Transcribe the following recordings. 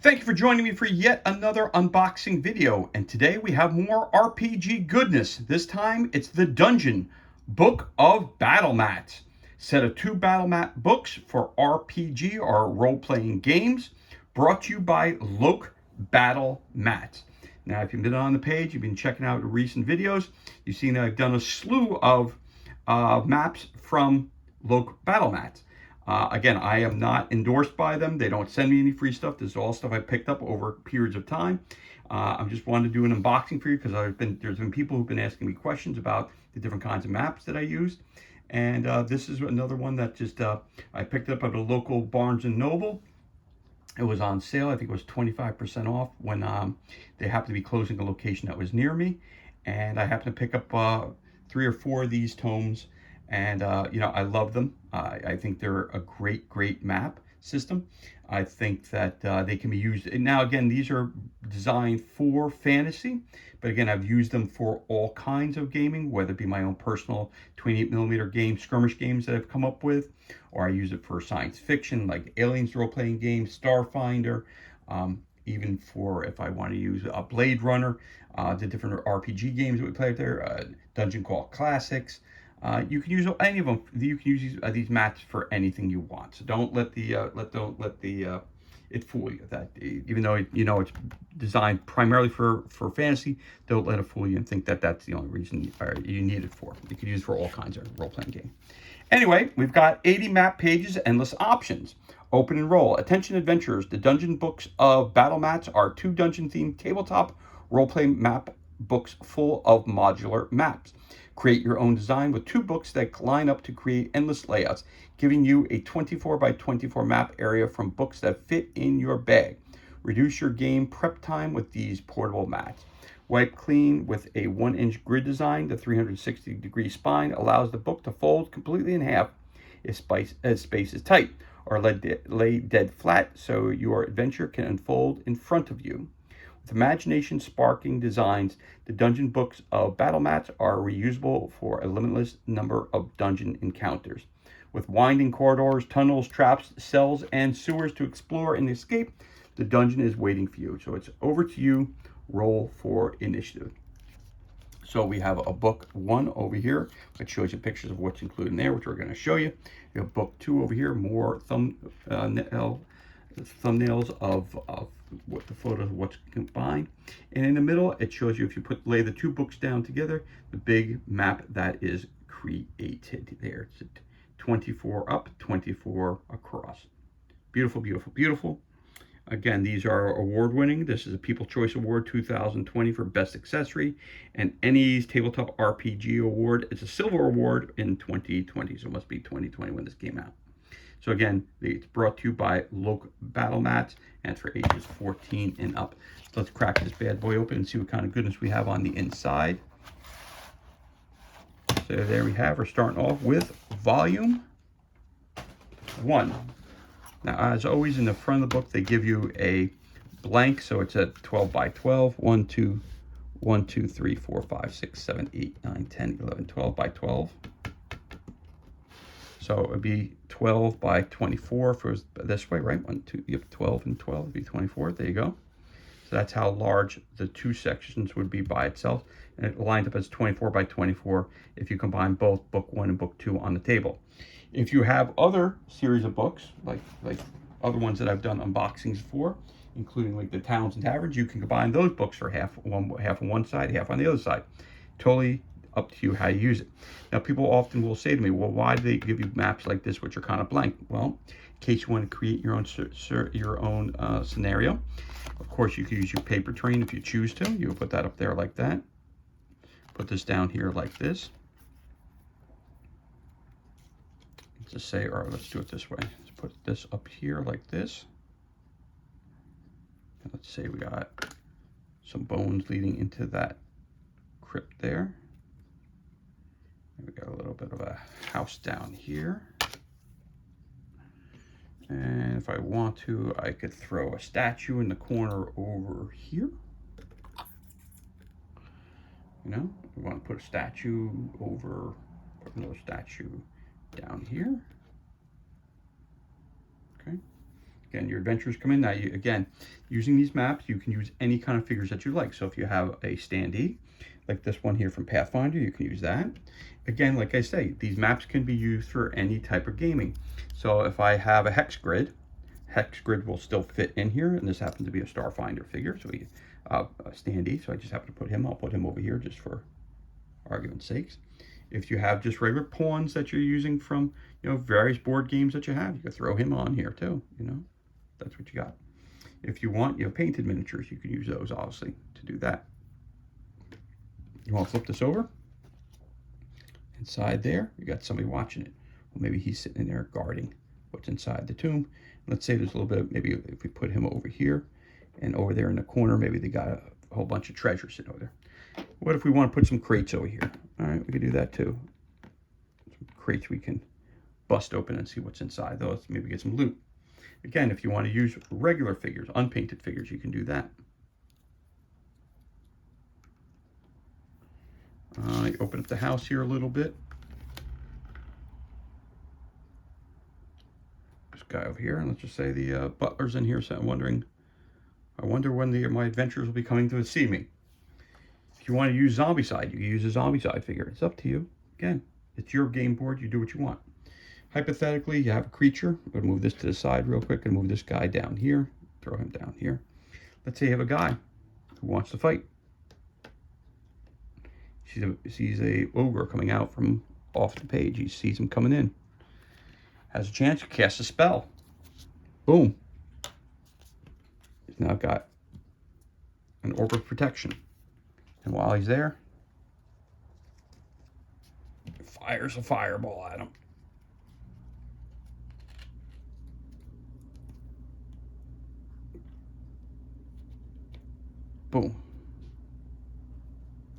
Thank you for joining me for yet another unboxing video, and today we have more RPG goodness. This time it's the Dungeon Book of Battle Mats. Set of 2 battle mat books for RPG or role-playing games, brought to you by Loke Battle Mats. Now, if you've been on the page, you've been checking out recent videos, you've seen that I've done a slew of maps from Loke Battle Mats. Again, I am not endorsed by them. They don't send me any free stuff. This is all stuff I picked up over periods of time. I'm just wanting to do an unboxing for you because there's been people who've been asking me questions about the different kinds of maps that I used. And this is another one that just I picked up at a local Barnes and Noble. It was on sale. I think it was 25% off when they happened to be closing a location that was near me. And I happened to pick up 3 or 4 of these tomes, and I love them. I think they're a great map system. I think that they can be used. And now again, these are designed for fantasy, but again, I've used them for all kinds of gaming, whether it be my own personal 28mm game skirmish games that I've come up with, or I use it for science fiction like Aliens role-playing games, Starfinder, even for if I want to use a Blade Runner, the different RPG games that we play out there, Dungeon Call Classics. You can use any of them. You can use these mats for anything you want. So don't let it fool you. That even though it's designed primarily for fantasy, don't let it fool you and think that that's the only reason you need it for. You can use it for all kinds of role-playing games. Anyway, we've got 80 map pages, endless options. Open and roll. Attention adventurers, the Dungeon Books of Battle Mats are 2 dungeon-themed tabletop role-playing map books full of modular maps. Create your own design with 2 books that line up to create endless layouts, giving you a 24 by 24 map area from books that fit in your bag. Reduce your game prep time with these portable mats. Wipe clean with a 1-inch grid design. The 360-degree spine allows the book to fold completely in half if space is tight, or lay dead flat so your adventure can unfold in front of you. With imagination-sparking designs, the Dungeon Books of Battle Mats are reusable for a limitless number of dungeon encounters. With winding corridors, tunnels, traps, cells, and sewers to explore and escape, the dungeon is waiting for you. So it's over to you. Roll for initiative. So we have a book 1 over here, which shows you pictures of what's included in there, which we're going to show you. We have book 2 over here, more thumbnails of what the photos of what's combined. And in the middle, it shows you if you lay the 2 books down together, the big map that is created there. It's 24 up, 24 across. Beautiful, beautiful, beautiful. Again, these are award-winning. This is a People's Choice Award 2020 for Best Accessory, and NE's Tabletop RPG Award. It's a Silver Award in 2020, so it must be 2020 when this came out. So again, it's brought to you by Loke Battle Mats, and it's for ages 14 and up. So let's crack this bad boy open and see what kind of goodness we have on the inside. So there we have, we're starting off with Volume 1. Now, as always, in the front of the book, they give you a blank, so it's a 12 by 12. 1, 2, 3, 4, 5, 6, 7, 8, 9, 10, 11, 12 by 12. So it would be 12 by 24 if it was this way, right? 1, 2, yep, 12 and 12 would be 24. There you go. So that's how large the 2 sections would be by itself. And it lined up as 24 by 24 if you combine both book 1 and book 2 on the table. If you have other series of books, like other ones that I've done unboxings for, including like the Towns and Taverns, you can combine those books for half on one side, half on the other side. Totally up to you how you use it. Now, people often will say to me, well, why do they give you maps like this, which are kind of blank? Well, in case you want to create your own scenario, of course, you can use your paper train if you choose to. You put that up there like that. Put this down here like this. Let's say, or let's do it this way. Let's put this up here like this. And let's say we got some bones leading into that crypt there. And we got a little bit of a house down here. And if I want to, I could throw a statue in the corner over here. You know, we want to put a statue over, put another statue down here. Okay. Again, your adventurers come in. Now, again, using these maps, you can use any kind of figures that you like. So if you have a standee, like this one here from Pathfinder, you can use that. Again, like I say, these maps can be used for any type of gaming. So if I have a hex grid will still fit in here, and this happens to be a Starfinder figure, so a standee, so I just happen to put him. I'll put him over here just for argument's sakes. If you have just regular pawns that you're using from, various board games that you can throw him on here too, that's what you got. If you want, painted miniatures, you can use those obviously to do that. You want to flip this over? Inside there, you got somebody watching it. Well, maybe he's sitting in there guarding what's inside the tomb. Let's say there's a little bit of, maybe if we put him over here, and over there in the corner, maybe they got a whole bunch of treasure sitting over there. What if we want to put some crates over here? All right, we could do that too. Some crates we can bust open and see what's inside those. Maybe get some loot. Again, if you want to use regular figures, unpainted figures, you can do that. You open up the house here a little bit. This guy over here, and let's just say the butler's in here, so I'm wondering, I wonder when my adventurers will be coming to see me. If you want to use Zombicide, you can use a Zombicide figure. It's up to you. Again, it's your game board. You do what you want. Hypothetically, you have a creature. I'm going to move this to the side real quick and move this guy down here. Throw him down here. Let's say you have a guy who wants to fight. Sees a ogre coming out from off the page. He sees him coming in. Has a chance to cast a spell. Boom. He's now got an orb of protection. And while he's there, fires a fireball at him. Boom.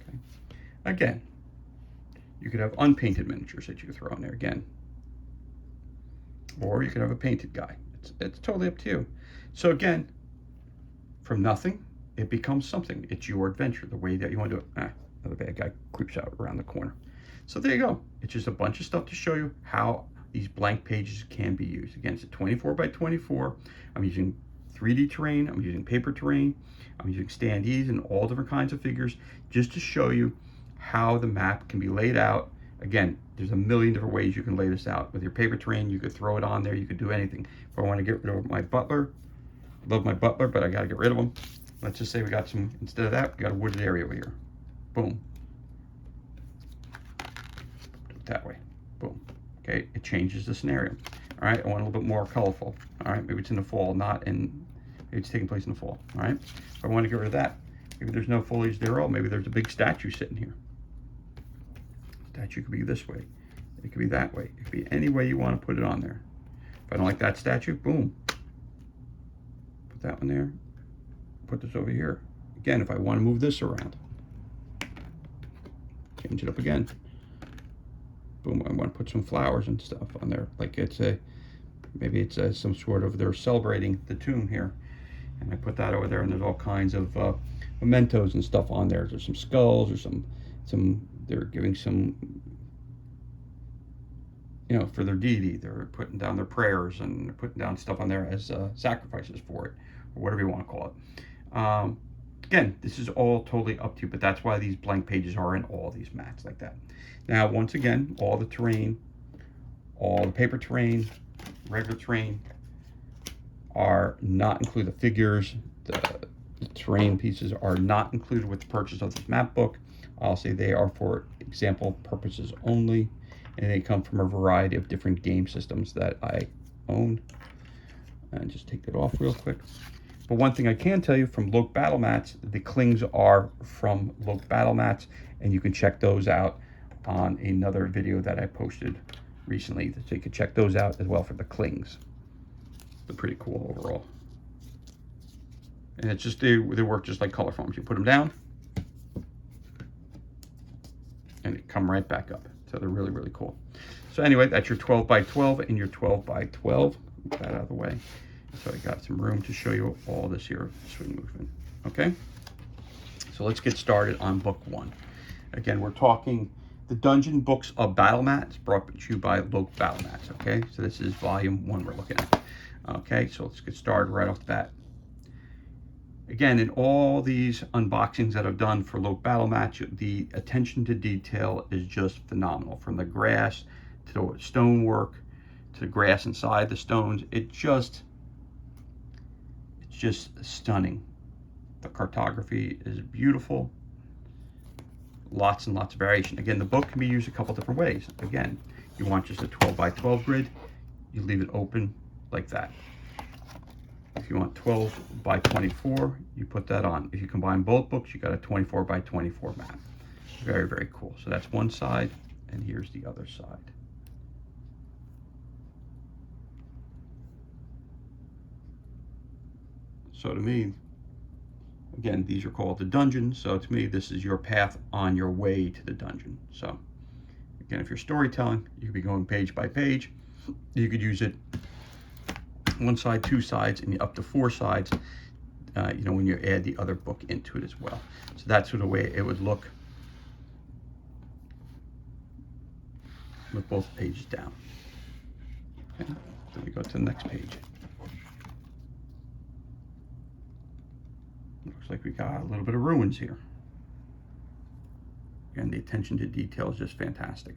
Okay. Again, you could have unpainted miniatures that you could throw in there again. Or you could have a painted guy. It's totally up to you. So again, from nothing, it becomes something. It's your adventure, the way that you want to do it. Another bad guy creeps out around the corner. So there you go. It's just a bunch of stuff to show you how these blank pages can be used. Again, it's a 24 by 24. I'm using 3D terrain. I'm using paper terrain. I'm using standees and all different kinds of figures just to show you how the map can be laid out. Again, there's a million different ways you can lay this out. With your paper terrain, you could throw it on there. You could do anything. If I want to get rid of my butler, I love my butler, but I got to get rid of him. Let's just say we got some, instead of that, we got a wooded area over here. Boom. That way. Boom. Okay, it changes the scenario. All right, I want a little bit more colorful. All right, maybe it's in the fall, maybe it's taking place in the fall. All right, if I want to get rid of that, maybe there's no foliage there at all. Maybe there's a big statue sitting here. Statue could be this way. It could be that way. It could be any way you want to put it on there. If I don't like that statue, boom. Put that one there. Put this over here. Again, if I want to move this around, change it up again. Boom, I want to put some flowers and stuff on there. Like maybe it's some sort of, they're celebrating the tomb here. And I put that over there, and there's all kinds of mementos and stuff on there. There's some skulls or some they're giving some, for their deity. They're putting down their prayers and they're putting down stuff on there as sacrifices for it, or whatever you want to call it. Again, this is all totally up to you, but that's why these blank pages are in all these mats like that. Now, once again, all the terrain, all the paper terrain, regular terrain are not included. The figures, the terrain pieces are not included with the purchase of this map book. I'll say they are for example purposes only, and they come from a variety of different game systems that I own. And just take that off real quick. But one thing I can tell you from Loke Battle Mats, the clings are from Loke Battle Mats, and you can check those out on another video that I posted recently. So you can check those out as well for the clings. They're pretty cool overall. And it's just, they work just like color foams. You put them down, and they come right back up. So they're really, really cool. So anyway, that's your 12 by 12 and your 12 by 12. Get that out of the way. So I got some room to show you all this here swing movement. Okay, so let's get started on book one. Again, we're talking the Dungeon Books of Battle Mats, brought to you by Loke Battle Mats. Okay, so this is volume 1 we're looking at. Okay, so let's get started right off the bat. Again, in all these unboxings that I've done for Loc Battle Match, the attention to detail is just phenomenal. From the grass to the stonework to the grass inside the stones, it's just stunning. The cartography is beautiful. Lots and lots of variation. Again, the book can be used a couple different ways. Again, you want just a 12 by 12 grid, you leave it open like that. If you want 12 by 24, you put that on. If you combine both books, you got a 24 by 24 map. Very, very cool. So that's one side, and here's the other side. So to me, again, these are called the dungeons. So to me, this is your path on your way to the dungeon. So again, if you're storytelling, you could be going page by page. You could use it one side, two sides, and up to four sides, you know, when you add the other book into it as well. So that's the way it would look with both pages down. Okay, then we go to the next page. Looks like we got a little bit of ruins here. And the attention to detail is just fantastic.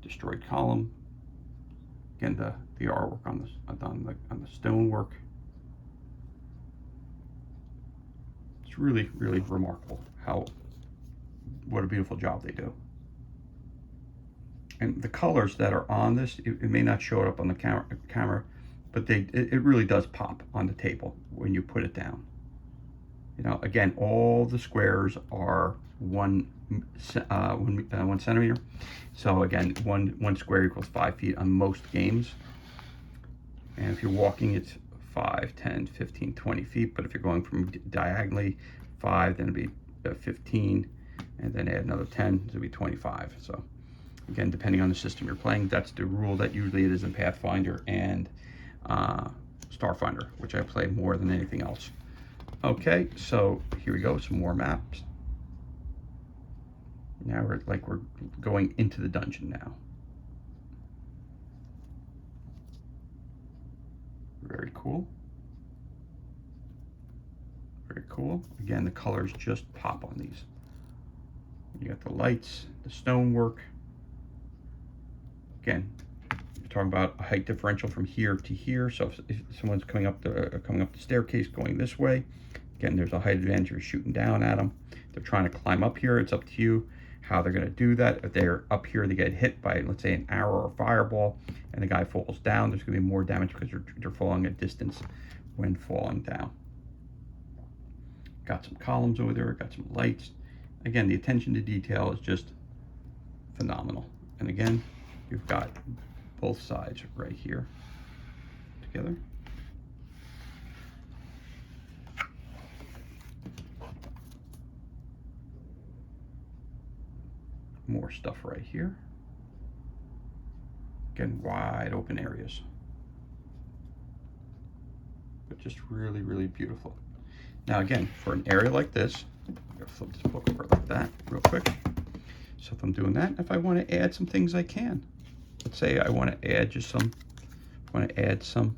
Destroyed column. Again, the artwork on the stonework. It's really, really remarkable what a beautiful job they do. And the colors that are on this, it may not show it up on the camera, but it really does pop on the table when you put it down. You know, again, all the squares are 1 centimeter. So again, one square equals 5 feet on most games. And if you're walking, it's 5, 10, 15, 20 feet. But if you're going from diagonally, 5, then it'd be 15, and then add another 10, so it'd be 25. So again, depending on the system you're playing, that's the rule that usually it is in Pathfinder and Starfinder, which I play more than anything else. Okay, so here we go, some more maps. Now we're going into the dungeon now. Very cool. Very cool. Again, the colors just pop on these. You got the lights, the stonework. Again, you're talking about a height differential from here to here. So if someone's coming up the staircase going this way, again, there's a height advantage. You're shooting down at them. They're trying to climb up here. It's up to you how they're going to do that. If they're up here, they get hit by, let's say, an arrow or fireball, and the guy falls down, there's going to be more damage because they're falling a distance when falling down. Got some columns over there, got some lights. Again, the attention to detail is just phenomenal. And again, you've got both sides right here together. More stuff right here. Again, wide open areas. But just really, really beautiful. Now again, for an area like this, I'm gonna flip this book over like that real quick. So if I'm doing that, if I want to add some things, I can. Let's say I want to add some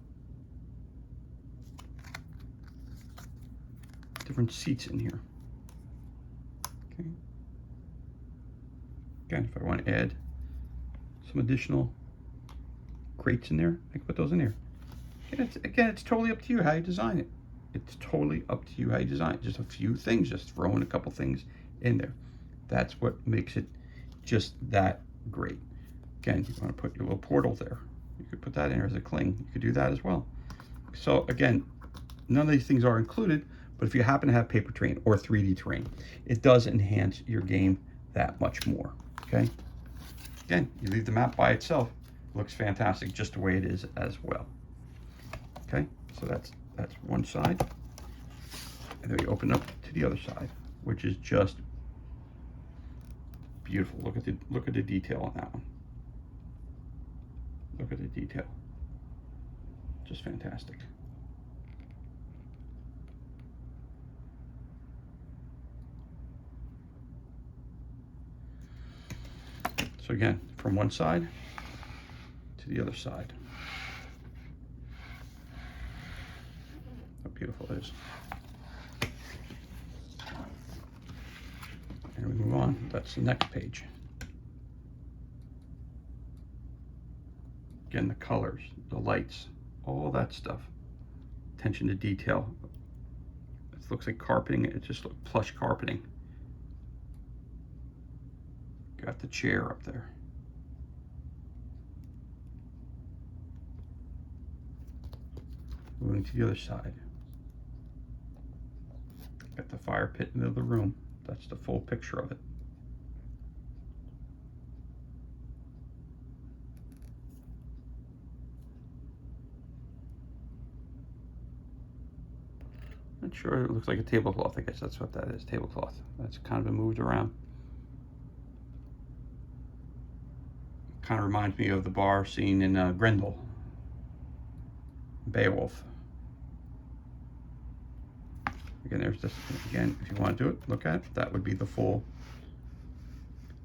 different seats in here. Okay. Again, if I want to add some additional crates in there, I can put those in here. And it's totally up to you how you design it. It's totally up to you how you design it. Just a few things, just throw in a couple things in there. That's what makes it just that great. Again, you want to put your little portal there. You could put that in there as a cling. You could do that as well. So again, none of these things are included, but if you happen to have paper terrain or 3D terrain, it does enhance your game that much more. Okay. Again, you leave the map by itself, looks fantastic just the way it is as well. Okay, so that's one side, and then we open up to the other side, which is just beautiful. Look at the detail on that one. Look at the detail. Just fantastic. So again, from one side, to the other side. How beautiful it is. And we move on. That's the next page. Again, the colors, the lights, all that stuff. Attention to detail. It looks like carpeting. It just looks plush carpeting. Got the chair up there. Moving to the other side. Got the fire pit in the other room. That's the full picture of it. Not sure, it looks like a tablecloth. I guess that's what that is, tablecloth. That's kind of been moved around. Kind of reminds me of the bar scene in Grendel, Beowulf. Again, there's this, again, if you want to do it, look at it. That would be the full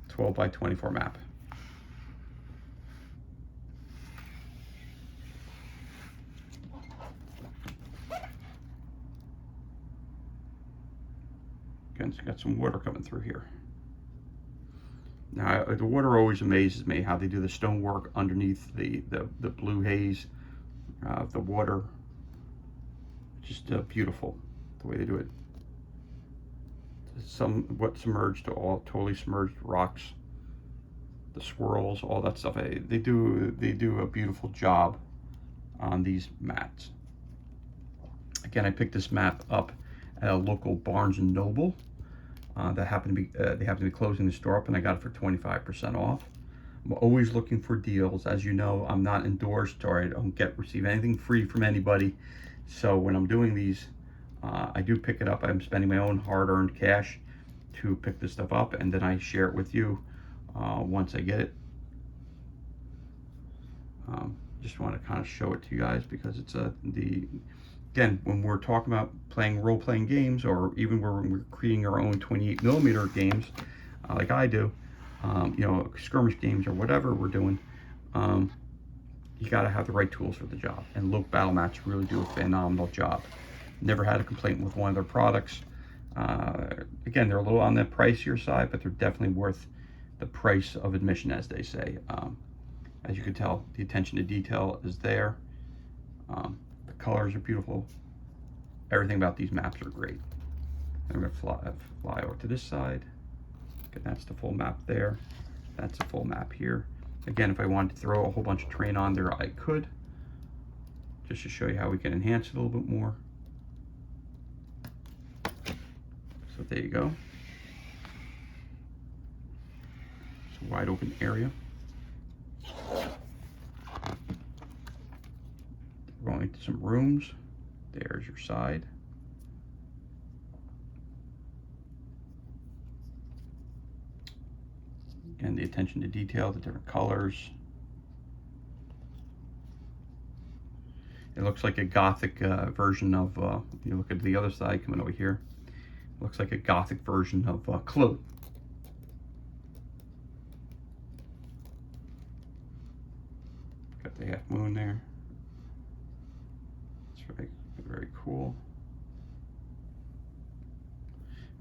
12 by 24 map. Again, it's got some water coming through here. Now, the water always amazes me, how they do the stonework underneath the blue haze of the water. Just beautiful, the way they do it. Somewhat submerged to all totally submerged rocks, the swirls, all that stuff. They do a beautiful job on these mats. Again, I picked this map up at a local Barnes and Noble. That happened to be they happen to be closing the store up, and I got it for 25% off. I'm always looking for deals. As you know, I'm not endorsed, or I don't receive anything free from anybody. So when I'm doing these, I do pick it up. I'm spending my own hard-earned cash to pick this stuff up, and then I share it with you once I get it. Just want to kind of show it to you guys, because it's again, when we're talking about playing role-playing games, or even when we're creating our own 28mm games, like I do, you know, skirmish games or whatever we're doing, you got to have the right tools for the job. And Loke Battle Mats really do a phenomenal job. Never had a complaint with one of their products. Again, they're a little on the pricier side, but they're definitely worth the price of admission, as they say. As you can tell, the attention to detail is there. The colors are beautiful. Everything about these maps are great. And we're gonna fly over to this side. Okay, that's the full map there. That's the full map here. Again, if I wanted to throw a whole bunch of terrain on there, I could. Just to show you how we can enhance it a little bit more. So there you go. It's a wide open area. We're going into some rooms. There's your side. And the attention to detail, the different colors. It looks like a Gothic version of, you look at the other side coming over here, it looks like a Gothic version of Clue. Got the half moon there. It's very, very cool.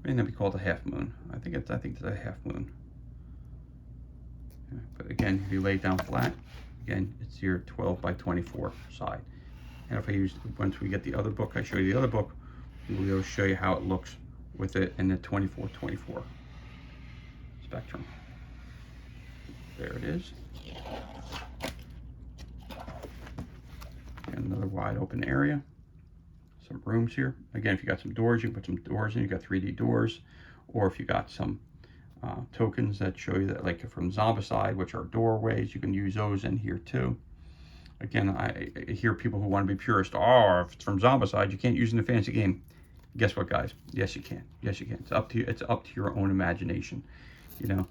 May not be called a half moon. I think it's a half moon. But again, if you lay it down flat, again, it's your 12 by 24 side. And if I use, once we get the other book, I show you the other book, we'll show you how it looks with it in the 24-24 spectrum. There it is. And another wide open area. Some rooms here. Again, if you got some doors, you can put some doors in. You got 3D doors, or if you got some tokens that show you that, like from Zombicide, which are doorways, you can use those in here too. Again, I hear people who want to be purist. Oh, if it's from Zombicide, you can't use it in a fantasy game. Guess what, guys? Yes, you can. Yes, you can. It's up to you. It's up to your own imagination. You know,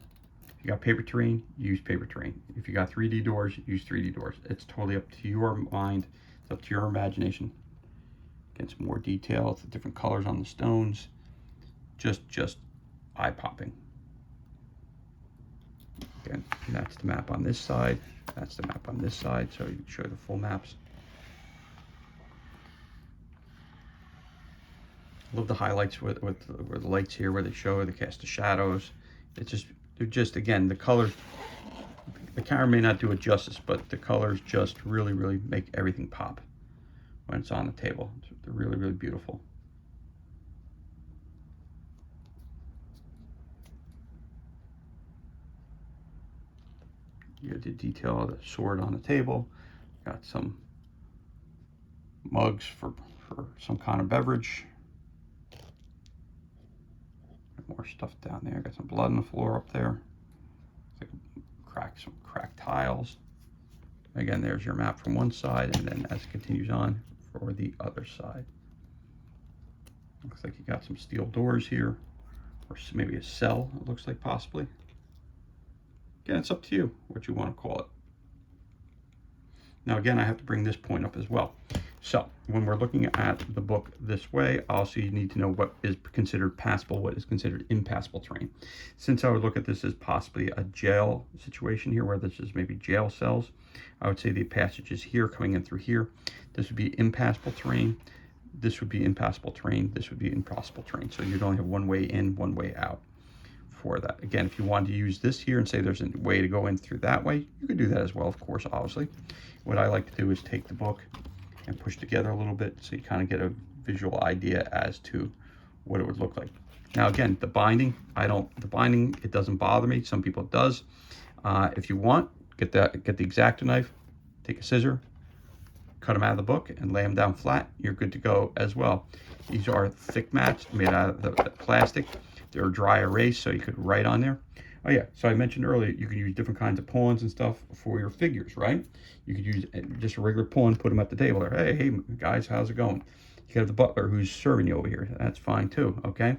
if you got paper terrain, use paper terrain. If you got 3D doors, use 3D doors. It's totally up to your mind. It's up to your imagination. Get some more detail. The different colors on the stones. Just eye-popping. Again, that's the map on this side. That's the map on this side, so you can show the full maps. I love the highlights with the lights here, where they show they cast the shadows. It's just, they're just, again, the colors. The camera may not do it justice, but the colors just really, really make everything pop when it's on the table. They're really, really beautiful. You have the detail of the sword on the table. Got some mugs for some kind of beverage. More stuff down there. Got some blood on the floor up there. Some cracked tiles. Again, there's your map from one side, and then as it continues on for the other side. Looks like you got some steel doors here, or maybe a cell, it looks like, possibly. Again, it's up to you what you want to call it. Now, again, I have to bring this point up as well. So when we're looking at the book this way, also you need to know what is considered passable, what is considered impassable terrain. Since I would look at this as possibly a jail situation here, where this is maybe jail cells, I would say the passage is here, coming in through here. This would be impassable terrain. This would be impassable terrain. This would be impossible terrain. So you'd only have one way in, one way out for that. Again, if you wanted to use this here and say there's a way to go in through that way, you could do that as well, of course, obviously. What I like to do is take the book and push together a little bit, so you kind of get a visual idea as to what it would look like. Now, again, the binding, it doesn't bother me. Some people it does. If you want, get the X-Acto knife, take a scissor, cut them out of the book and lay them down flat. You're good to go as well. These are thick mats made out of the plastic. They're dry erase, so you could write on there. Oh yeah, so I mentioned earlier, you can use different kinds of pawns and stuff for your figures, right? You could use just a regular pawn, put them at the table there. Hey guys, how's it going? You could have the butler who's serving you over here. That's fine too, okay?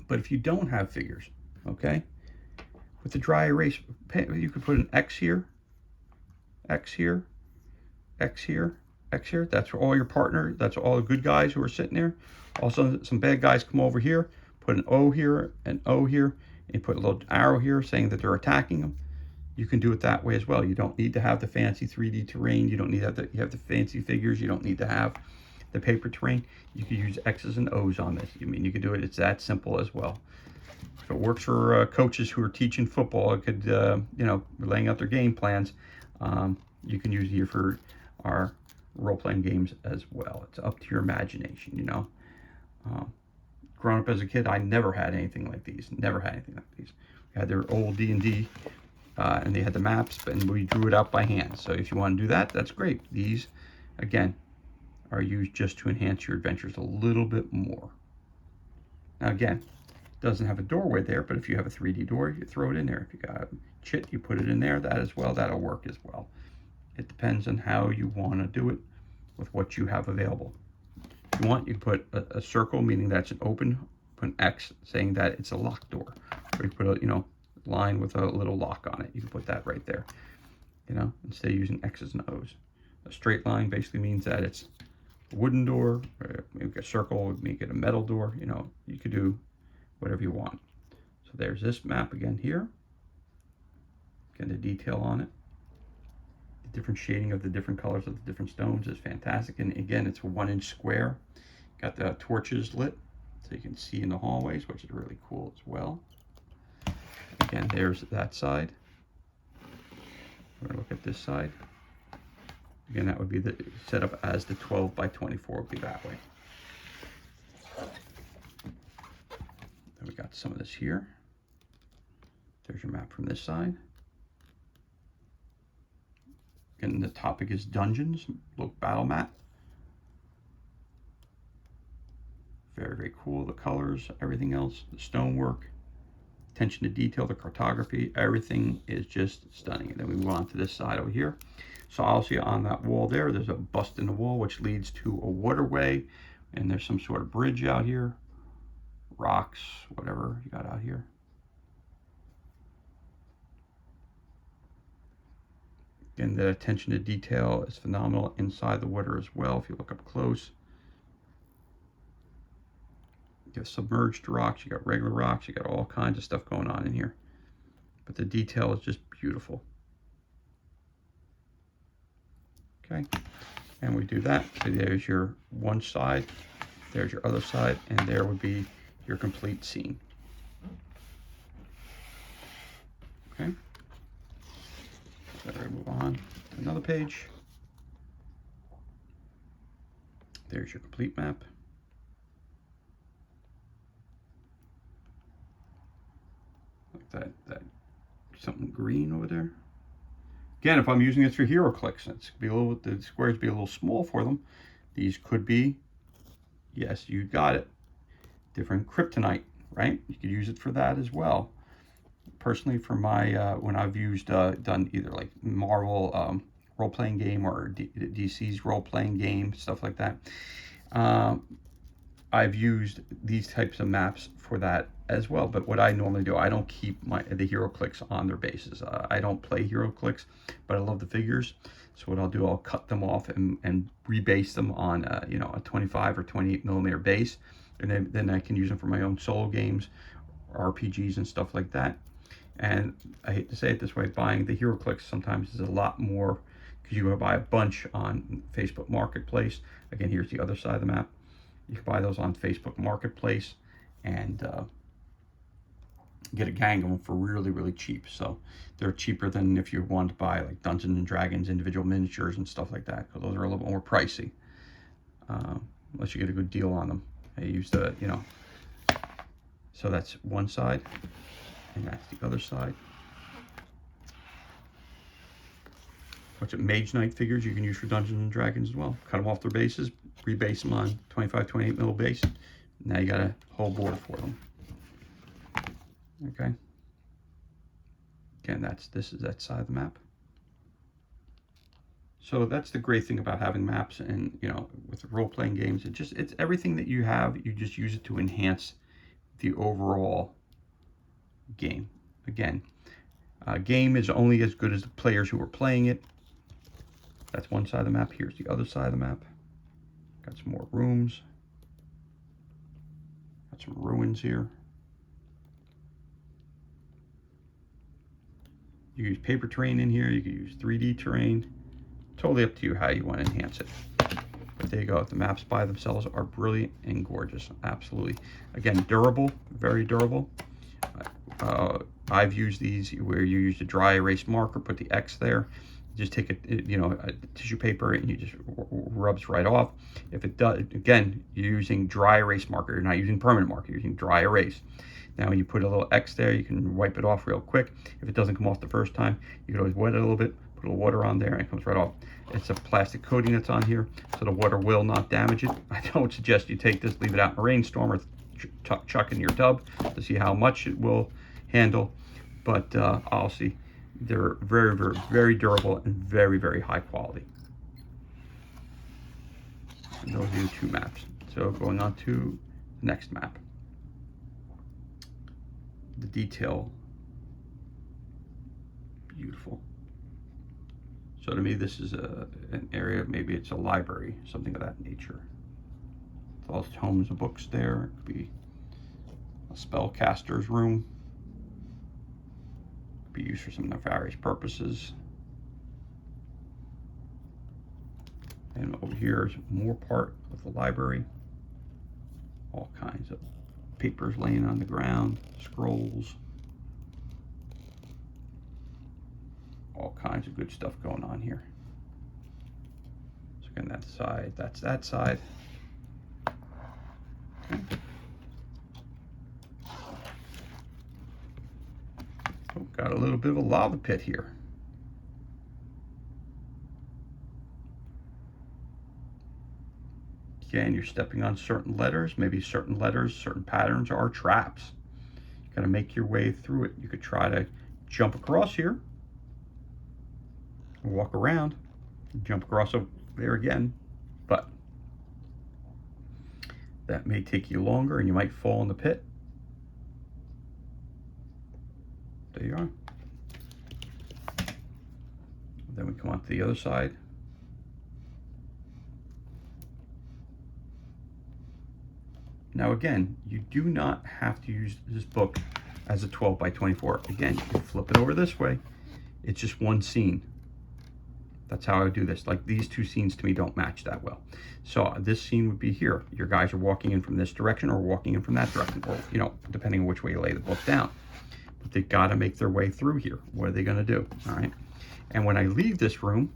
But if you don't have figures, okay, with the dry erase, you could put an X here, X here, X here, X here. That's for all your partner. That's all the good guys who are sitting there. Also, some bad guys come over here, put an O here, an O here, and put a little arrow here saying that they're attacking them. You can do it that way as well. You don't need to have the fancy 3D terrain. You don't need to have you have the fancy figures. You don't need to have the paper terrain. You can use X's and O's on this. I mean, you can do it. It's that simple as well. If it works for coaches who are teaching football, it could, you know, laying out their game plans, you can use it here for our role-playing games as well. It's up to your imagination, you know. Growing up as a kid, I never had anything like these. Never had anything like these. We had their old D&D, and they had the maps, and we drew it out by hand. So if you want to do that, that's great. These, again, are used just to enhance your adventures a little bit more. Now, again, it doesn't have a doorway there, but if you have a 3D door, you throw it in there. If you got a chit, you put it in there. That as well, that'll work as well. It depends on how you want to do it with what you have available. If you want, you can put a circle, meaning that's an open, put an X, saying that it's a locked door. Or you put a, you know, line with a little lock on it. You can put that right there, you know, instead of using X's and O's. A straight line basically means that it's a wooden door, or maybe a circle, make it a metal door. You know, you could do whatever you want. So there's this map again here. Get the detail on it. The different shading of the different colors of the different stones is fantastic. And again, it's a 1-inch square. Got the torches lit so you can see in the hallways, which is really cool as well. Again, there's that side. We're gonna look at this side. Again, that would be the setup as the 12 by 24 would be that way. Then we got some of this here. There's your map from this side. And the topic is dungeons. Look, battle map. Very, very cool. The colors, everything else, the stonework, attention to detail, the cartography, everything is just stunning. And then we move on to this side over here. So I'll see on that wall there, there's a bust in the wall which leads to a waterway, and there's some sort of bridge out here, rocks, whatever you got out here. Again, the attention to detail is phenomenal inside the water as well. If you look up close, you have submerged rocks, you got regular rocks, you got all kinds of stuff going on in here. but the detail is just beautiful. Okay, and we do that. So there's your one side, there's your other side, and there would be your complete scene. Okay, so we move on to another page. There's your complete map. Like that something green over there. Again, if I'm using it through HeroClix, it's be a little, the squares be a little small for them. These could be, yes, you got it, different kryptonite, right? You could use it for that as well. Personally, for my when I've used done either like Marvel role-playing game or DC's role-playing game, stuff like that. I've used these types of maps for that as well. But what I normally do, I don't keep the HeroClix on their bases. I don't play HeroClix, but I love the figures. So what I'll do, I'll cut them off and rebase them on you know, a 25 or 28 millimeter base, and then I can use them for my own solo games, RPGs and stuff like that. And I hate to say it this way, buying the HeroClix sometimes is a lot more, because you go buy a bunch on Facebook Marketplace. Again, here's the other side of the map. You can buy those on Facebook Marketplace and get a gang of them for really, really cheap. So they're cheaper than if you want to buy like Dungeons and Dragons individual miniatures and stuff like that, because those are a little bit more pricey, unless you get a good deal on them. I use the, you know, so that's one side, and that's the other side. What's it, Mage Knight figures you can use for Dungeons and Dragons as well. Cut them off their bases, rebase them on 25, 28 mil base. Now you got a whole border for them. Okay. Again, this is that side of the map. So that's the great thing about having maps, and you know, with role-playing games, it's everything that you have, you just use it to enhance the overall game. Again, game is only as good as the players who are playing it. That's one side of the map. Here's the other side of the map. Got some more rooms. Got some ruins here. You use paper terrain in here. You can use 3D terrain. Totally up to you how you want to enhance it. But there you go. The maps by themselves are brilliant and gorgeous. Absolutely. Again, durable, very durable. I've used these where you use a dry erase marker, put the X there. Just take a tissue paper and you just rubs right off. If it does, again, you're using dry erase marker. You're not using permanent marker. You're using dry erase. Now when you put a little X there, you can wipe it off real quick. If it doesn't come off the first time, you can always wet it a little bit, put a little water on there, and it comes right off. It's a plastic coating that's on here, so the water will not damage it. I don't suggest you take this, leave it out in a rainstorm, or chuck in your tub to see how much it will handle. But I'll see. They're very, very, very durable and very, very high quality. And those are your two maps. So going on to the next map. The detail, beautiful. So to me, this is an area, maybe it's a library, something of that nature. All tomes of books there. It could be a spellcaster's room. Be used for some nefarious purposes. And over here is more part of the library. All kinds of papers laying on the ground, scrolls. All kinds of good stuff going on here. So again, that side, that's that side. Okay. Oh, got a little bit of a lava pit here. Again, you're stepping on certain letters. Maybe certain letters, certain patterns are traps. You gotta make your way through it. You could try to jump across here, walk around, jump across over there again, but that may take you longer and you might fall in the pit. There you are. Then we come on to the other side. Now again, you do not have to use this book as a 12 by 24. Again, you flip it over this way, it's just one scene. That's how I would do this. Like these two scenes to me don't match that well. So this scene would be here. Your guys are walking in from this direction or walking in from that direction, or, you know, depending on which way you lay the book down. But they got to make their way through here. What are they going to do? All right. And when I leave this room,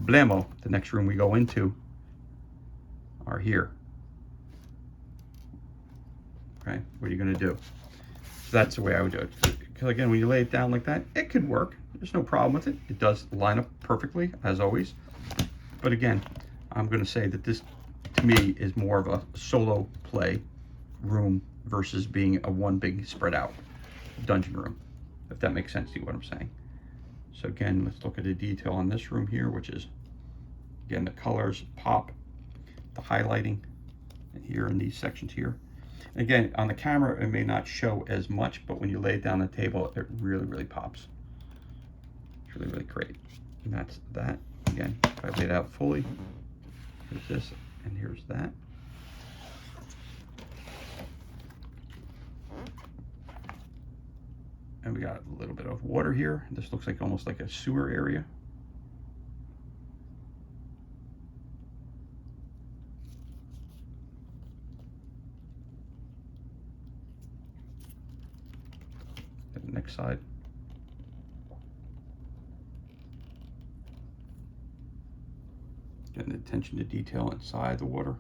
blammo, the next room we go into are here. Okay. What are you going to do? So that's the way I would do it. Because again, when you lay it down like that, it could work. There's no problem with it. It does line up perfectly, as always. But again, I'm going to say that this, to me, is more of a solo play room versus being a one big spread out dungeon room, if that makes sense to you what I'm saying. So again, let's look at the detail on this room here, which is, again, the colors pop, the highlighting here in these sections here. Again, on the camera, it may not show as much, but when you lay it down on the table, it really, really pops. It's really, really great. And that's that. Again, if I lay it out fully, here's this, and here's that. And we got a little bit of water here. This looks like almost like a sewer area. And the next side. Getting the attention to detail inside the water.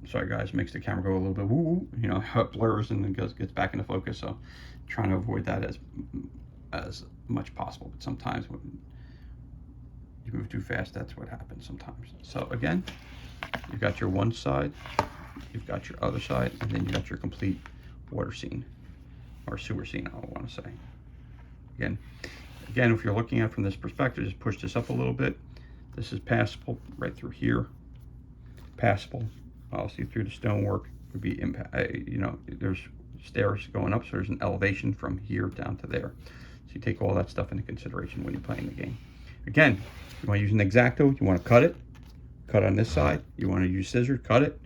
Sorry guys, makes the camera go a little bit woo, you know, how it blurs and then gets back into focus. So trying to avoid that as much possible. But sometimes when you move too fast, that's what happens sometimes. So again, you've got your one side, you've got your other side, and then you got your complete water scene or sewer scene, I want to say. Again, if you're looking at it from this perspective, just push this up a little bit. This is passable right through here. Passable. Obviously through the stonework would be impact. You know, there's stairs going up, so there's an elevation from here down to there. So you take all that stuff into consideration when you're playing the game. Again, you want to use an X-Acto, you want to cut on this side. You want to use scissors, cut it,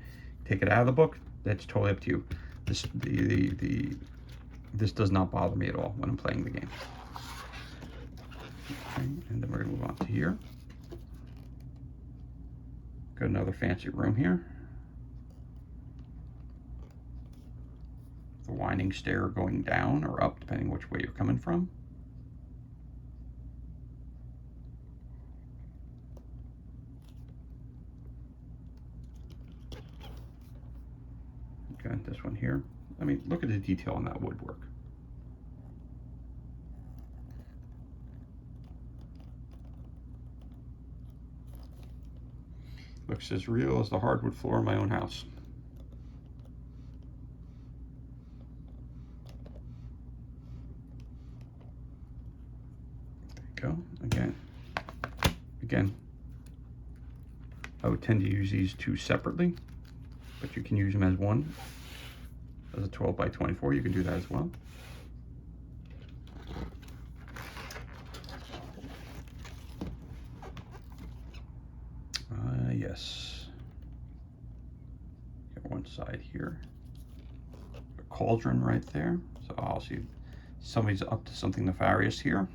take it out of the book. That's totally up to you. This does not bother me at all when I'm playing the game. Okay, and then we're gonna move on to here. Got another fancy room here. The winding stair going down or up, depending which way you're coming from. Okay, this one here. I mean, look at the detail on that woodwork. Looks as real as the hardwood floor in my own house. There you go. Again, I would tend to use these two separately, but you can use them as one. As a 12 by 24, you can do that as well. Yes. Got one side here. A cauldron right there. So I'll see somebody's up to something nefarious here.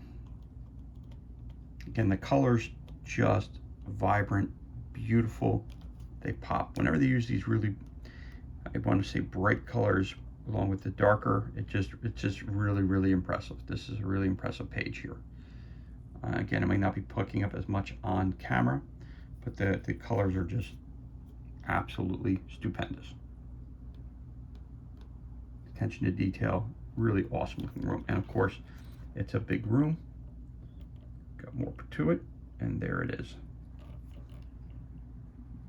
Again, the colors just vibrant, beautiful. They pop. Whenever they use these really, I want to say bright colors along with the darker, it's just really, really impressive. This is a really impressive page here. Again, it may not be picking up as much on camera, but the colors are just absolutely stupendous. Attention to detail, really awesome looking room. And of course, it's a big room. Got more to it, and there it is.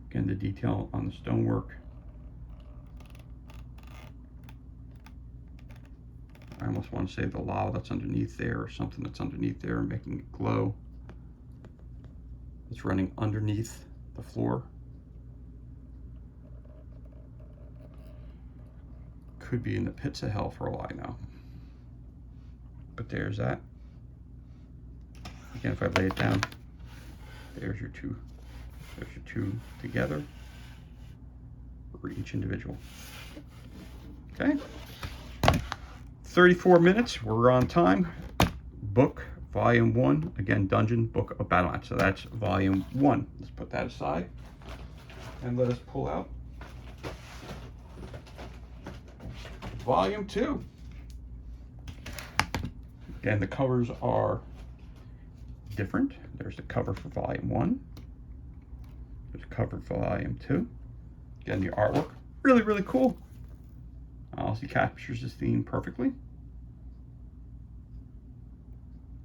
Again, the detail on the stonework. I almost want to say the lava that's underneath there, or something that's underneath there, making it glow. It's running underneath the floor. Could be in the pits of hell for all I know. But there's that. Again, if I lay it down, there's your two together. for each individual. Okay. 34 minutes, we're on time. Book, volume 1, again, Dungeon Book of Battle Match. So that's volume 1. Let's put that aside and let us pull out volume 2. Again, the covers are different. There's the cover for volume 1. There's a cover for volume 2. Again, the artwork, really, really cool. Also captures this theme perfectly.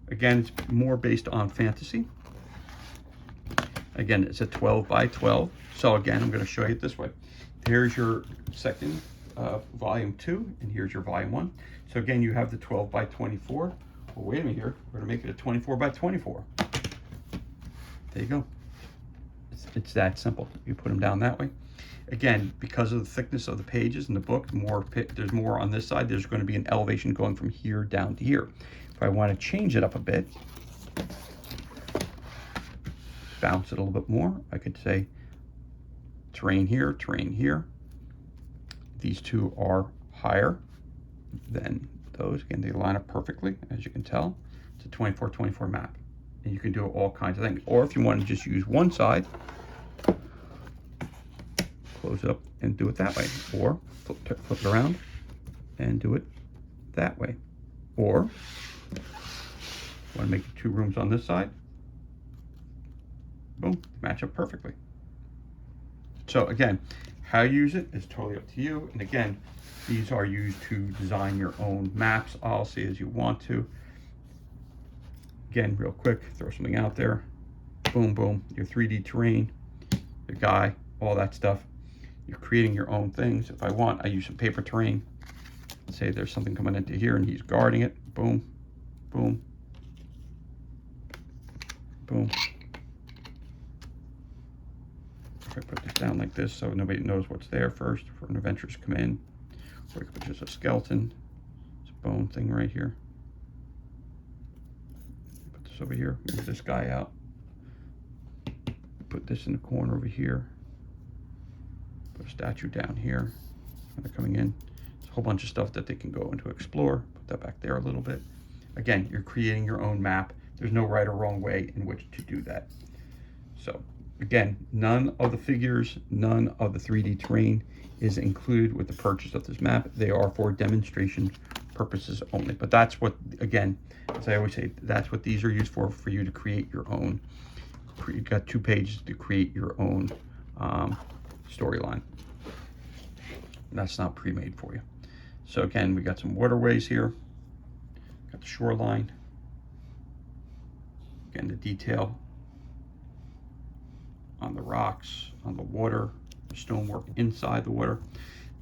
Again, it's more based on fantasy. Again, it's a 12 by 12. So again, I'm going to show you it this way. Here's your second volume 2, and here's your volume 1. So again, you have the 12 by 24. Well, wait a minute here. We're going to make it a 24 by 24. There you go. It's that simple. You put them down that way. Again, because of the thickness of the pages in the book, there's more on this side. There's going to be an elevation going from here down to here. If I want to change it up a bit, bounce it a little bit more, I could say terrain here, terrain here. These two are higher than those. Again, they line up perfectly, as you can tell. It's a 24-24 map. And you can do all kinds of things. Or if you want to just use one side, close it up and do it that way. Or flip it around and do it that way. Or want to make 2 rooms on this side, boom, match up perfectly. So again, how you use it is totally up to you. And again, these are used to design your own maps, obviously, as you want to. Again, real quick, throw something out there. Boom, boom, your 3D terrain, your guy, all that stuff. You're creating your own things. If I want, I use some paper terrain. Let's say there's something coming into here and he's guarding it. Boom, boom, boom. If I put this down like this so nobody knows what's there first for an adventurers to come in. Or you could put just a skeleton. It's a bone thing right here. Put this over here, move this guy out. Put this in the corner over here. Put a statue down here when they're coming in. There's a whole bunch of stuff that they can go into explore. Put that back there a little bit. Again, you're creating your own map. There's no right or wrong way in which to do that. So again, none of the figures, none of the 3D terrain is included with the purchase of this map. They are for demonstration purposes only. But that's what, again, as I always say, that's what these are used for you to create your own. You've got 2 pages to create your own storyline. That's not pre-made for you. So again, we got some waterways here. Got the shoreline. Again, the detail on the rocks, on the water, the stonework inside the water.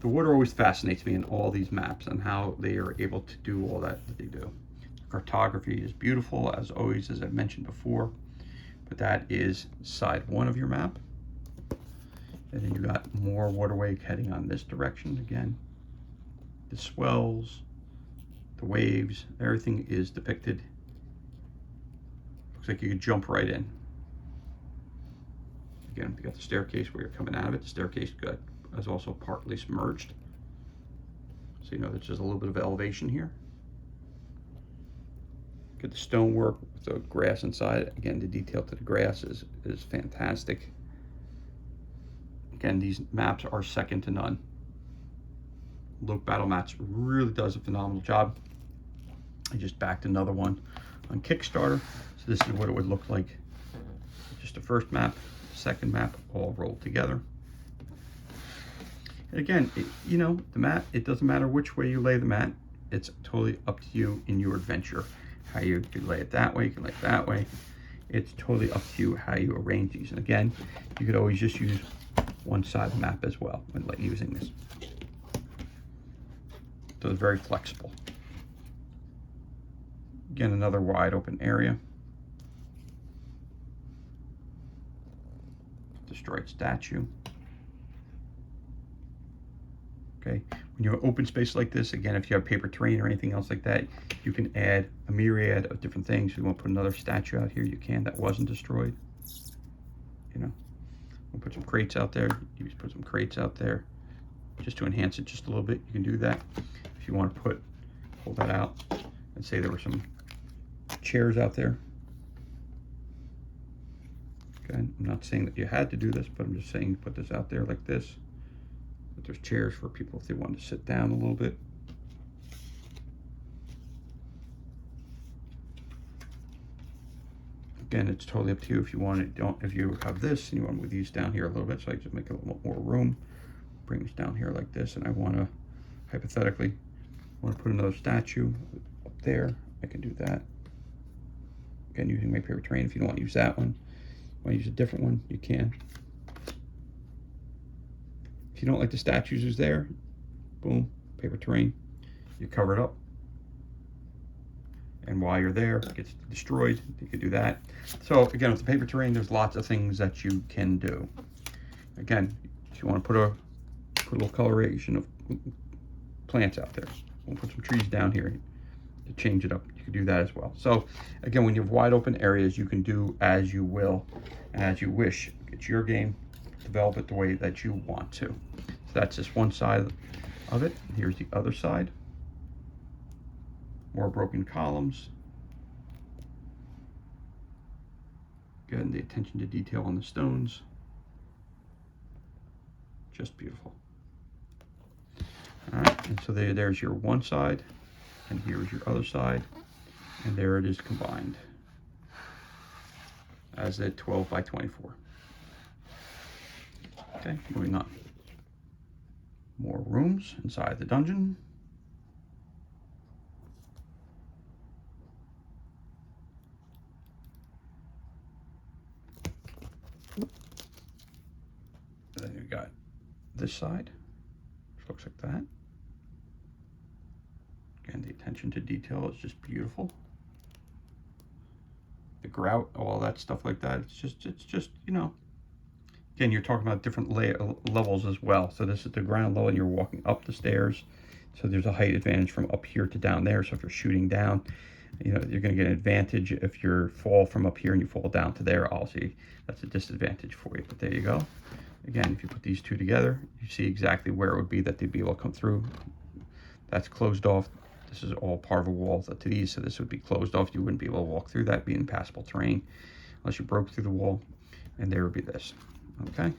The water always fascinates me in all these maps and how they are able to do all that they do. The cartography is beautiful, as always, as I mentioned before. But that is side 1 of your map. And then you got more waterway heading on this direction again. The swells, the waves, everything is depicted. Looks like you could jump right in. Again, you got the staircase where you're coming out of it. The staircase is also partly submerged. So you know there's just a little bit of elevation here. Get the stonework with the grass inside. Again, the detail to the grass is fantastic. Again, these maps are second to none. Loke Battle Mats really does a phenomenal job. I just backed another one on Kickstarter. So this is what it would look like. Just the first map, second map, all rolled together. And again, you know, the mat, it doesn't matter which way you lay the mat. It's totally up to you in your adventure. How you can lay it that way, you can lay it that way. It's totally up to you how you arrange these. And again, you could always just use one side of the map as well when using this. So it's very flexible. Again, another wide open area. Destroyed statue. Okay, when you have open space like this, again, if you have paper terrain or anything else like that, you can add a myriad of different things. If you want to put another statue out here, you can, that wasn't destroyed. You know, we'll put some crates out there. You just put some crates out there. just to enhance it just a little bit. You can do that. If you want to pull that out and say there were some chairs out there. Okay, I'm not saying that you had to do this, but I'm just saying you put this out there like this. But there's chairs for people if they wanted to sit down a little bit. Again, it's totally up to you if you want it. If you have this and you want to move these down here a little bit, so I just make a little more room. Bring this down here like this, and I want to, hypothetically, want to put another statue up there. I can do that. Again, using my paper terrain. If you don't want to use that one, want to use a different one, you can. If you don't like the statues who's there, boom, paper terrain, you cover it up. And while you're there, it gets destroyed, you can do that. So again, with the paper terrain, there's lots of things that you can do. Again, if you want to put a little coloration of plants out there, we'll put some trees down here to change it up. You can do that as well. So again, when you have wide open areas, you can do as you will, as you wish. It's your game. Develop it the way that you want to. So that's just one side of it. Here's the other side. More broken columns. Again, the attention to detail on the stones. Just beautiful. All right, and so there's your one side, and here's your other side, and there it is combined as a 12 by 24. Okay, moving on. More rooms inside the dungeon. Then you got this side, which looks like that. Again, the attention to detail is just beautiful. The grout, all that stuff like that. It's just, you know. Again, you're talking about different levels as well. So this is the ground level, and you're walking up the stairs. So there's a height advantage from up here to down there. So if you're shooting down, you know, you're going to get an advantage. If you fall from up here and you fall down to there, obviously that's a disadvantage for you. But there you go. Again, if you put these two together, you see exactly where it would be that they'd be able to come through. That's closed off. This is all part of a wall to these, so this would be closed off. You wouldn't be able to walk through that, be impassable terrain, unless you broke through the wall, and there would be this. Okay,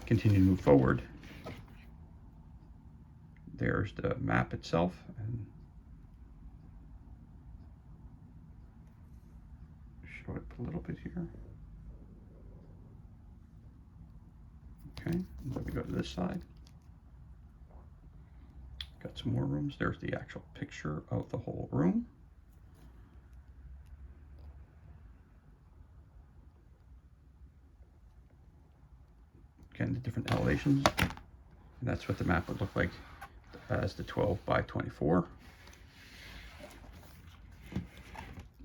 continue to move forward. There's the map itself, and show it a little bit here. Okay, and then we go to this side. Got some more rooms. There's the actual picture of the whole room. Again, the different elevations. And that's what the map would look like as the 12 by 24.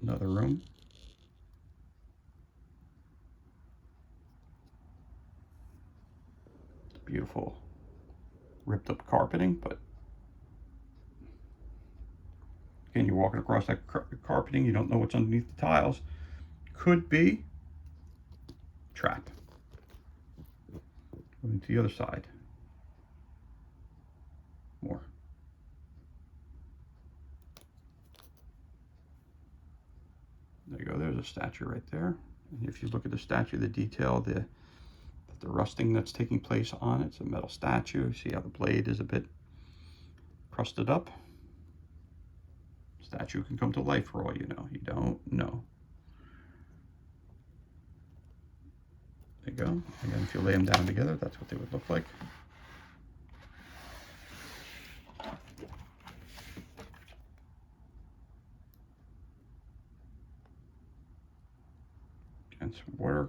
Another room. Beautiful ripped up carpeting, but again, you're walking across that carpeting, you don't know what's underneath the tiles. Could be trap. Moving to the other side. More. There you go, there's a statue right there. And if you look at the statue, the detail, the rusting that's taking place on it, it's a metal statue. See how the blade is a bit crusted up? Statue can come to life for all you know. You don't know. There you go. Again, if you lay them down together, that's what they would look like. And some water.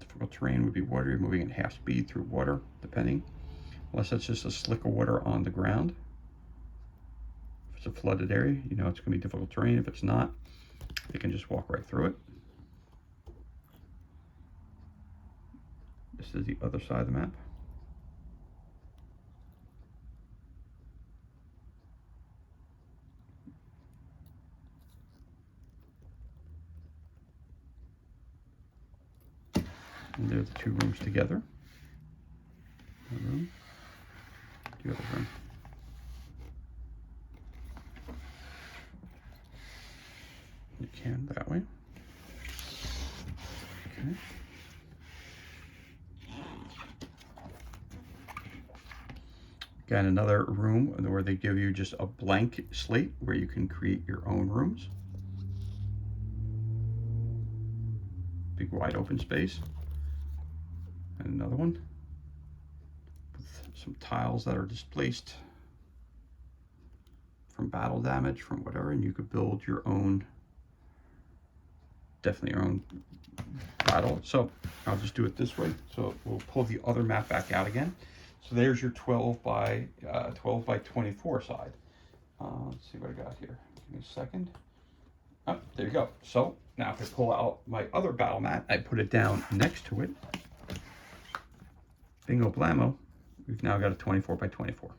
Difficult terrain would be water. You're moving at half speed through water, depending. Unless that's just a slick of water on the ground. If it's a flooded area, you know it's going to be difficult terrain. If it's not, you can just walk right through it. This is the other side of the map. And they're the two rooms together. One room, the other room. You can that way. Okay. Again, another room where they give you just a blank slate where you can create your own rooms. Big wide open space. And another one with some tiles that are displaced from battle damage, from whatever, and you could build your own, definitely your own battle. So I'll just do it this way. So we'll pull the other map back out again. So there's your 12 by 24 side. Let's see what I got here. Give me a second. Oh, there you go. So now if I pull out my other battle mat, I put it down next to it. Bingo blammo, we've now got a 24 by 24.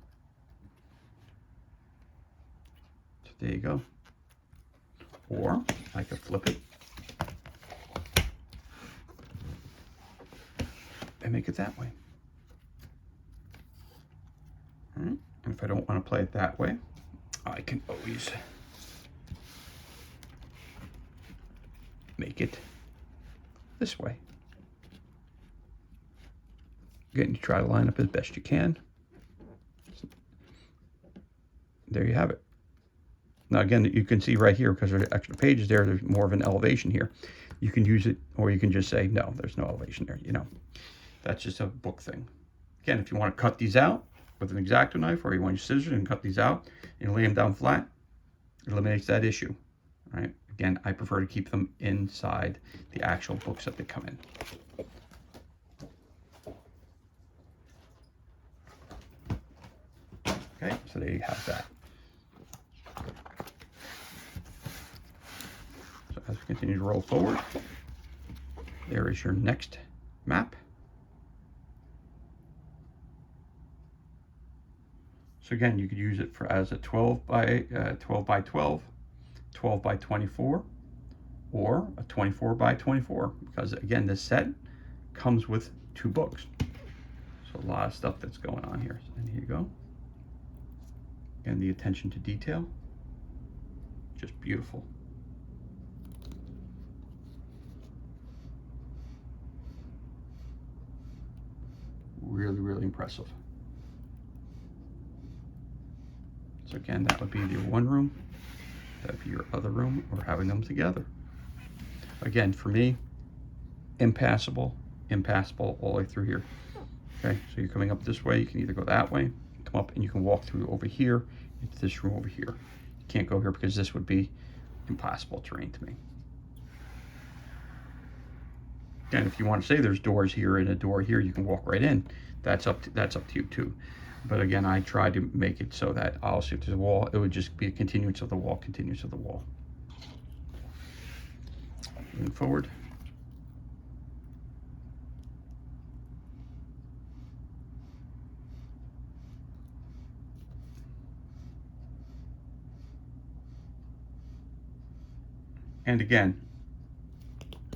So there you go. Or I could flip it and make it that way. All right. And if I don't want to play it that way, I can always make it this way. Again, you try to line up as best you can. There you have it. Now again, you can see right here, because there's extra pages there, there's more of an elevation here. You can use it, or you can just say, no, there's no elevation there, you know. That's just a book thing. Again, if you want to cut these out with an X-Acto knife, or you want your scissors and cut these out and lay them down flat, it eliminates that issue. All right. Again, I prefer to keep them inside the actual books that they come in. Okay, so there you have that. So as we continue to roll forward, there is your next map. So again, you could use it for as a 12 by 12, 12 by 24, or a 24 by 24, because again, this set comes with 2 books. So a lot of stuff that's going on here. And here you go. Again, the attention to detail, just beautiful. Really, really impressive. So again, that would be your one room, that would be your other room, or having them together. Again, for me, impassable all the way through here. Okay, so you're coming up this way, you can either go that way, come up, and you can walk through over here into this room over here. You can't go here because this would be impassable terrain to me. Again, if you want to say there's doors here and a door here, you can walk right in. That's up to you too. But again, I tried to make it so that also if there's a wall, it would just be a continuance of the wall, continuance of the wall. Moving forward. And again,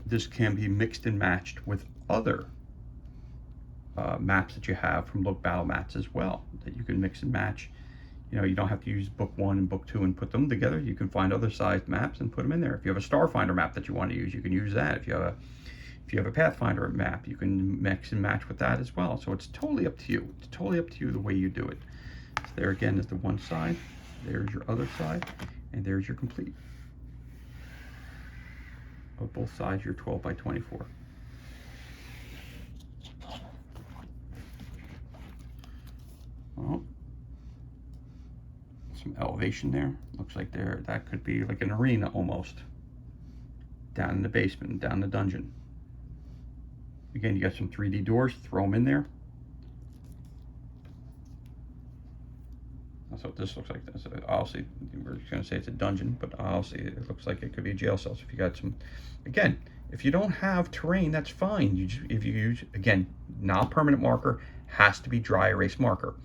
this can be mixed and matched with other maps that you have from Look Battle Mats as well, that you can mix and match. You know, you don't have to use book 1 and book 2 and put them together. You can find other sized maps and put them in there. If you have a Starfinder map that you want to use, you can use that. If you have a Pathfinder map, you can mix and match with that as well. So it's totally up to you. It's totally up to you the way you do it. So there again is the one side. There's your other side, and there's your complete. Of both sides, your 12 by 24. Well, some elevation there. Looks like that could be like an arena almost. Down in the basement, down the dungeon. Again, you got some 3D doors, throw them in there. That's what this looks like. Obviously, we're just gonna say it's a dungeon, but obviously it looks like it could be a jail cell. So if you got some, again, if you don't have terrain, that's fine. If you use, again, non-permanent marker has to be dry erase marker.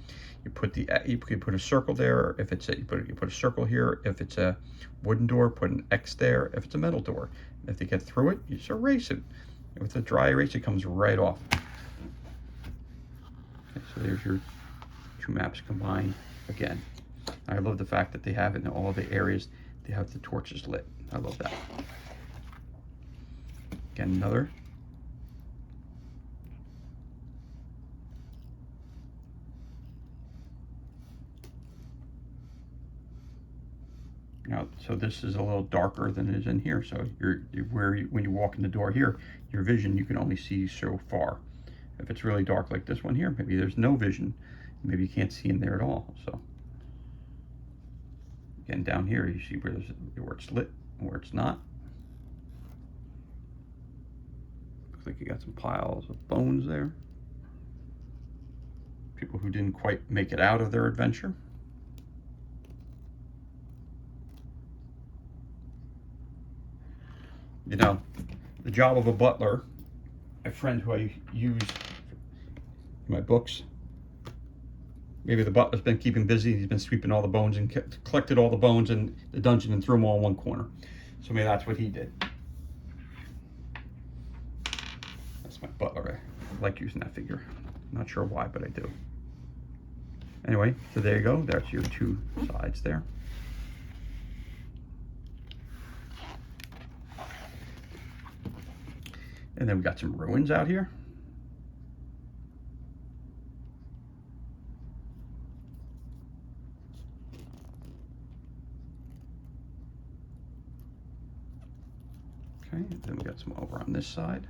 You could put a circle there. If it's you put a circle here. If it's a wooden door, put an X there. If it's a metal door, if they get through it, you just erase it. With the dry erase, it comes right off. Okay, so there's your two maps combined again. I love the fact that they have it in all the areas. They have the torches lit. I love that. Again, another. Now, so this is a little darker than it is in here. So when you walk in the door here, your vision, you can only see so far. If it's really dark like this one here, maybe there's no vision. Maybe you can't see in there at all. So again, down here, you see where it's lit and where it's not. Looks like you got some piles of bones there. People who didn't quite make it out of their adventure. You know, the job of a butler, a friend who I use in my books, maybe the butler's been keeping busy. He's been sweeping all the bones and collected all the bones in the dungeon and threw them all in one corner. So maybe that's what he did. That's my butler. I like using that figure. I'm not sure why, but I do. Anyway, so there you go. That's your two sides there. And then we got some ruins out here. Okay, then we got some over on this side.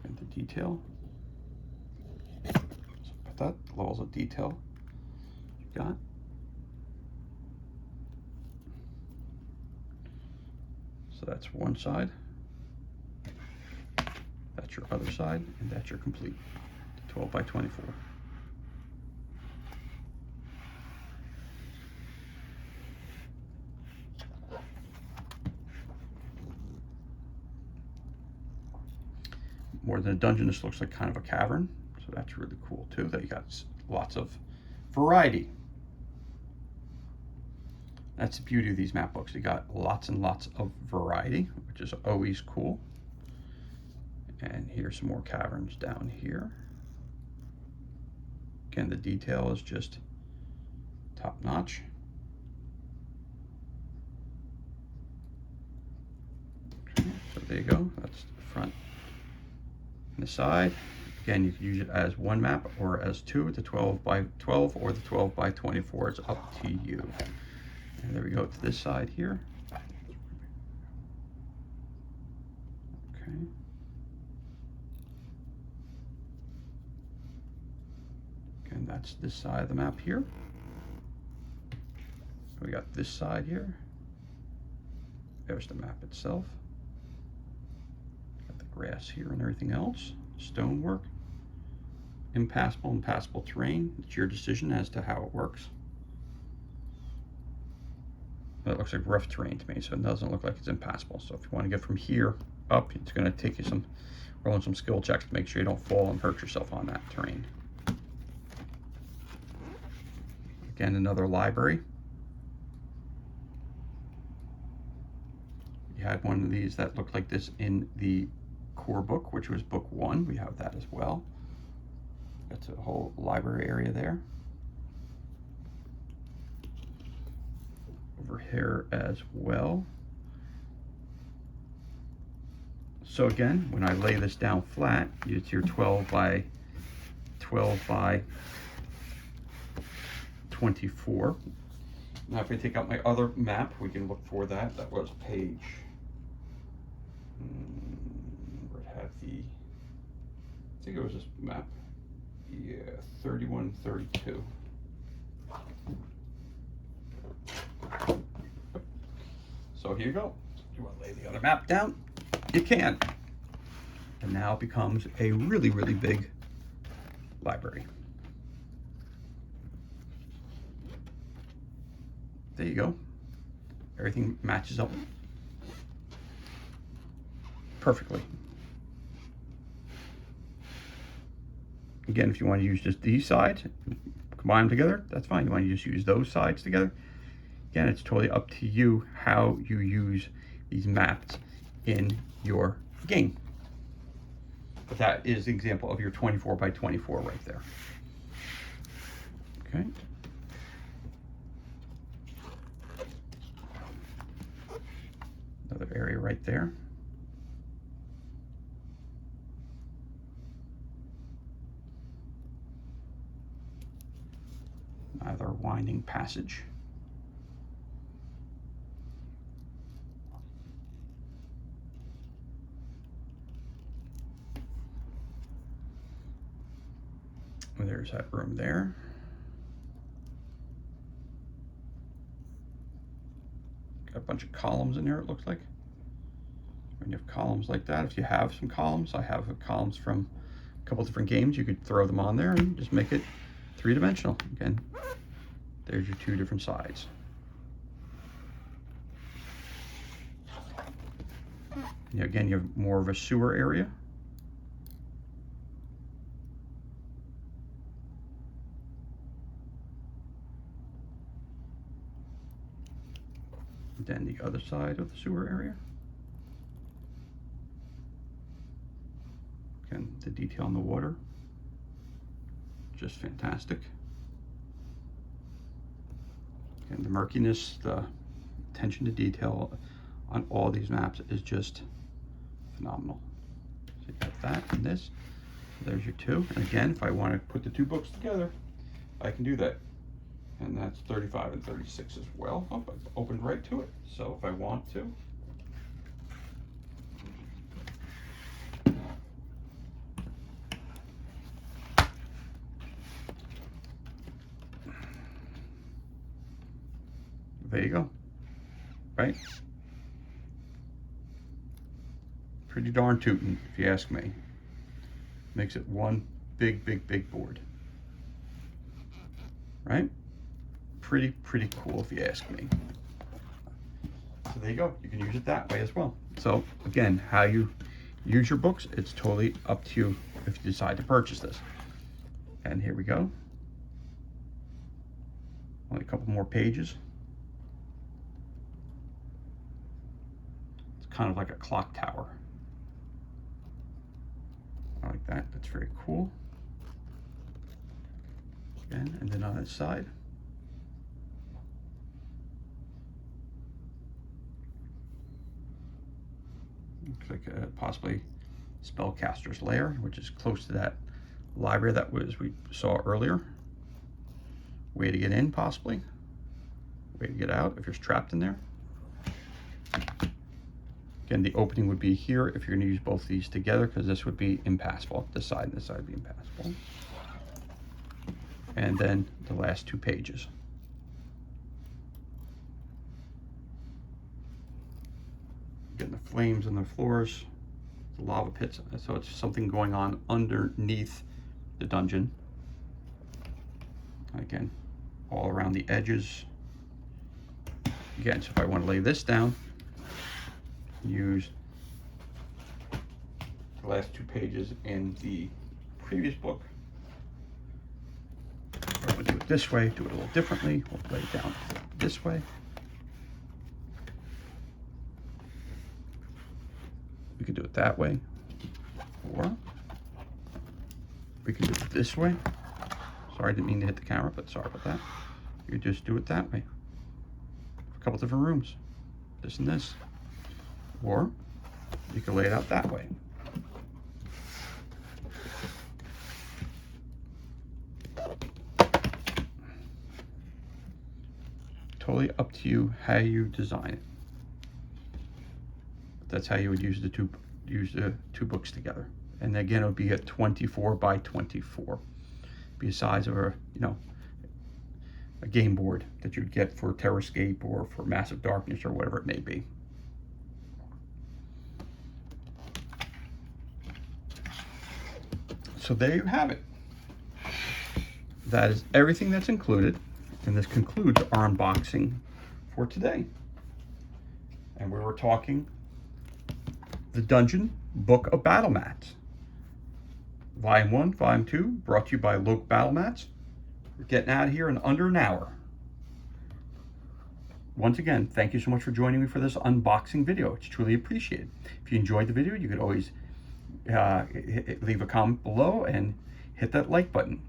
And the detail. So put that levels of detail you got. So that's one side, that's your other side, and that's your complete 12 by 24. More than a dungeon, this looks like kind of a cavern, so that's really cool too, that you got lots of variety. That's the beauty of these map books. You got lots and lots of variety, which is always cool. And here's some more caverns down here. Again, the detail is just top notch. Okay, so there you go. That's the front and the side. Again, you can use it as one map or as two, the 12 by 12 or the 12 by 24. It's up to you. And there we go to this side here. Okay. And that's this side of the map here. We got this side here. There's the map itself. Got the grass here and everything else. Stonework. Impassable and passable terrain. It's your decision as to how it works. That looks like rough terrain to me, so it doesn't look like it's impassable. So if you want to get from here up, it's going to take you rolling some skill checks to make sure you don't fall and hurt yourself on that terrain. Again, another library. You had one of these that looked like this in the core book, which was book 1. We have that as well. That's a whole library area there. Over here as well. So again, when I lay this down flat, it's your 12 by 24. Now if I take out my other map, we can look for that. That was page, where it had the, I think it was this map. Yeah, 31, 32. So here you go. You want to lay the other map down? You can. And now it becomes a really, really big library. There you go. Everything matches up perfectly. Again, if you want to use just these sides, combine them together, that's fine. You want to just use those sides together, Again, it's totally up to you how you use these maps in your game. But that is an example of your 24 by 24 right there. Okay. Another area right there. Another winding passage. There's that room there. Got a bunch of columns in here, it looks like. When you have columns like that, if you have some columns, I have columns from a couple different games, you could throw them on there and just make it three-dimensional. Again, there's your two different sides. And again, you have more of a sewer area. Then the other side of the sewer area. Again, the detail in the water, just fantastic. And the murkiness, the attention to detail on all these maps is just phenomenal. So you got that and this. So there's your two. And again, if I want to put the two books together, I can do that. And that's 35 and 36 as well. Oh, I've opened right to it. So if I want to. There you go. Right? Pretty darn tootin', if you ask me. Makes it one big, big, big board. Right? Pretty cool if you ask me. So there you go. You can use it that way as well. So again, how you use your books, it's totally up to you if you decide to purchase this. And here we go. Only a couple more pages. It's kind of like a clock tower. I like that. That's very cool. Again, and then on this side. Looks like possibly Spellcaster's Lair, which is close to that library that we saw earlier. Way to get in, possibly. Way to get out if you're trapped in there. Again, the opening would be here if you're going to use both these together, because this would be impassable. This side and this side would be impassable. And then the last two pages. Getting the flames on the floors, the lava pits, so it's something going on underneath the dungeon. Again, all around the edges. Again, so if I want to lay this down, use the last two pages in the previous book. Or we'll do it this way, do it a little differently. We'll lay it down this way. We could do it that way, or we can do it this way. Sorry, I didn't mean to hit the camera, but sorry about that. You just do it that way. A couple different rooms, this and this. Or you can lay it out that way. Totally up to you how you design it. That's how you would use the two books together. And again, it would be a 24 by 24. Be the size of a, a game board that you'd get for Terrascape or for Massive Darkness or whatever it may be. So there you have it. That is everything that's included, and this concludes our unboxing for today. And we were talking the Dungeon Book of Battle Mats. Volume 1, Volume 2, brought to you by Loke Battle Mats. We're getting out of here in under an hour. once again, thank you so much for joining me for this unboxing video. It's truly appreciated. If you enjoyed the video, you could always leave a comment below and hit that like button.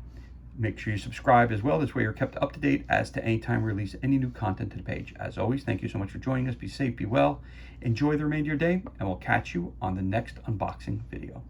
Make sure you subscribe as well. This way you're kept up to date as to any time we release any new content to the page. As always, thank you so much for joining us. Be safe, be well, enjoy the remainder of your day, and we'll catch you on the next unboxing video.